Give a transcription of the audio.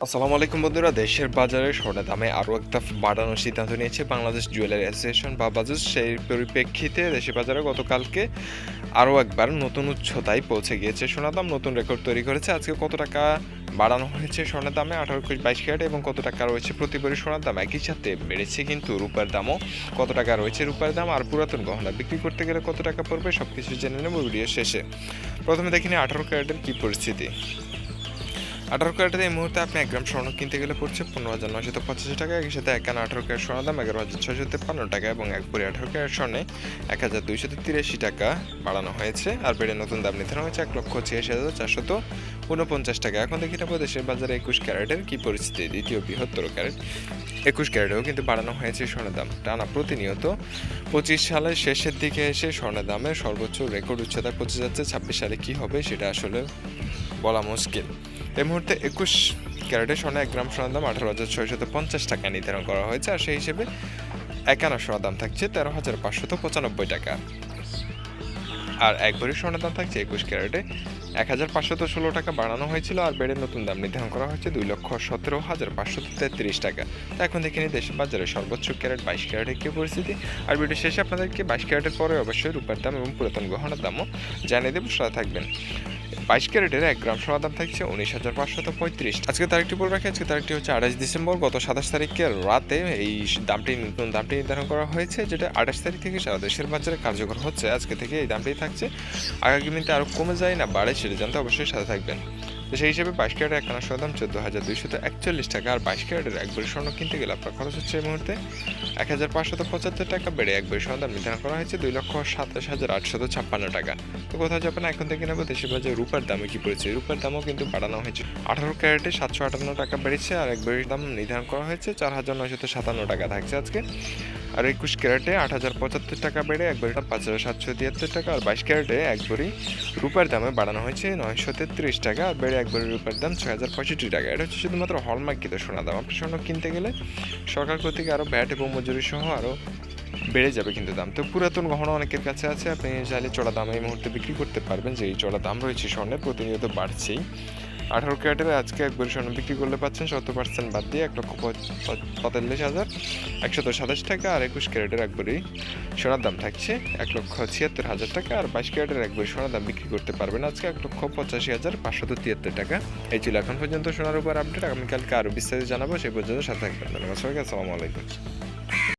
আসসালামু আলাইকুম বন্ধুরা, দেশের বাজারে স্বর্ণের দামে আরও একটা বাড়ানোর সিদ্ধান্ত নিয়েছে বাংলাদেশ জুয়েলারি অ্যাসোসিয়েশন বা বাজাজ। সেই পরিপ্রেক্ষিতে দেশের বাজারে গতকালকে আরও একবার নতুন উচ্চতায় পৌঁছে গিয়েছে সোনার দাম, নতুন রেকর্ড তৈরি করেছে। আজকে কত টাকা বাড়ানো হয়েছে স্বর্ণের দামে 18-22 ক্যারেট এবং কত টাকা রয়েছে প্রতি ভরি সোনার দাম, একই সাথে বেড়েছে কিন্তু রূপার দামও। কত টাকা রয়েছে রূপার দাম আর পুরাতন গহনা বিক্রি করতে গেলে কত টাকা পড়বে সবকিছু জেনে নেব ভিডিও শেষে। প্রথমে দেখে নিই 18 ক্যারেটের কী পরিস্থিতি। 18 ক্যারেটের এই মুহূর্তে আপনি 1 গ্রাম স্বর্ণ কিনতে গেলে পড়ছে 15,985 টাকা। একই সাথে 1 18 ক্যারেট স্বর্ণের দাম 11,653 টাকা এবং 1 ভরি 18 ক্যারেট স্বর্ণে 1,283 টাকা বাড়ানো হয়েছে। আর বেড়ে নতুন দাম নির্ধারণ হয়েছে 1,86,449 টাকা। এখন দেখি নেব দেশের বাজারে 21 ক্যারেটের কী পরিস্থিতি। দ্বিতীয় বৃহত্তর ক্যারেট 21 ক্যারেটেও কিন্তু বাড়ানো হয়েছে স্বর্ণের দাম টানা প্রতিনিয়ত। 25 সালের শেষের দিকে এসে স্বর্ণের দামের সর্বোচ্চ রেকর্ড উচ্চতায় পৌঁছে যাচ্ছে। 26 সালে কী হবে সেটা আসলে বলা মুশকিল। এই মুহূর্তে 21 ক্যারেটের স্বর্ণে 1 গ্রাম সোনার দাম 18,650 টাকা নির্ধারণ করা হয়েছে। আর সেই হিসেবে 1 আনা সোনার দাম থাকছে 13,595 টাকা। আর 1 ভরি স্বর্ণের দাম থাকছে 21 ক্যারেটে 1,516 টাকা বাড়ানো হয়েছিল আর বেড়ে নতুন দাম নির্ধারণ করা হয়েছে 2,17,533 টাকা। তো এখন দেখে নিই দেশের বাজারে সর্বোচ্চ ক্যারেট 22 ক্যারেটের কী পরিস্থিতি। আর ভিডিও শেষে আপনাদেরকে 22 ক্যারেটের পরে অবশ্যই রূপার দাম এবং পুরাতন গহনার দামও জানিয়ে দেবো, সাথে থাকবেন। 22 ক্যারেটের 1 গ্রাম সোনার দাম থাকছে 19,535। আজকে তারিখটি বলে রাখি, আজকে তারিখটি হচ্ছে 28 ডিসেম্বর। গত 27 তারিখে রাতে এই নতুন দামটি নির্ধারণ করা হয়েছে, যেটা 28 তারিখ থেকে সারা দেশের বাজারে কার্যকর হচ্ছে। আজকে থেকে এই দামটাই থাকছে। আগামীতে আরও কমে যায় না বাড়ে সেটা জানতে অবশ্যই সাথে থাকবেন। তো সেই হিসেবে 22 ক্যারেটের 1 আনা সোনার দাম 14,241 টাকা। আর 22 ক্যারেটের 1 ভরি স্বর্ণ কিনতে গেলে আপনার খরচ হচ্ছে এই মুহূর্তে 1,575 টাকা, বেড়ে 1 ভরি স্বর্ণের দাম নির্ধারণ করা হয়েছে 2,27,856 টাকা। তো কোথাও যাবে না, এখন থেকে নেব দেশের বাজারে রূপার দামে কী পড়েছে। রূপার দামও কিন্তু বাড়ানো হয়েছে। 18 ক্যারেটে 758 টাকা বেড়েছে আর 1 ভরির দাম নির্ধারণ করা হয়েছে 4,957 টাকা থাকছে আজকে। আর 21 ক্যারেটে 8,075 টাকা বেড়ে 1 ভরির দাম 5,773 টাকা। আর 22 ক্যারেটে 1 ভরি রূপার দামে বাড়ানো হয়েছে 933 টাকা আর বেড়ে 1 ভরি রূপার দাম 6,065 টাকা। এটা হচ্ছে শুধুমাত্র হলমার্কিত সোনা দাম। আপনি স্বর্ণ কিনতে গেলে সরকার কর্তৃক আরও ভ্যাট এবং মজুরি সহ আরও বেড়ে যাবে কিন্তু দাম। তো পুরাতন গহনা অনেকের কাছে আছে, আপনি চাইলে চড়া দামে এই মুহূর্তে বিক্রি করতে পারবেন। যে এই চড়া দাম রয়েছে স্বর্ণের প্রতিনিয়ত বাড়ছেই। 18 ক্যারেটের আজকে 1 ভরি স্বর্ণ বিক্রি করলে পাচ্ছেন 70% বাদ দিয়ে 1,45,127 টাকা। আর 21 ক্যারেটের 1 ভরি সোনার দাম থাকছে 1,76,000 টাকা। আর 22 ক্যারেটের 1 ভরি সোনার দাম বিক্রি করতে পারবেন আজকে 1,85,573 টাকা। এই ছিল এখন পর্যন্ত সোনার উপর আপডেট। আগামীকালকে আরও বিস্তারিত জানাবো, সেই পর্যন্ত সাথে থাকবেন। ধন্যবাদ সবাইকে, আসসালামু আলাইকুম।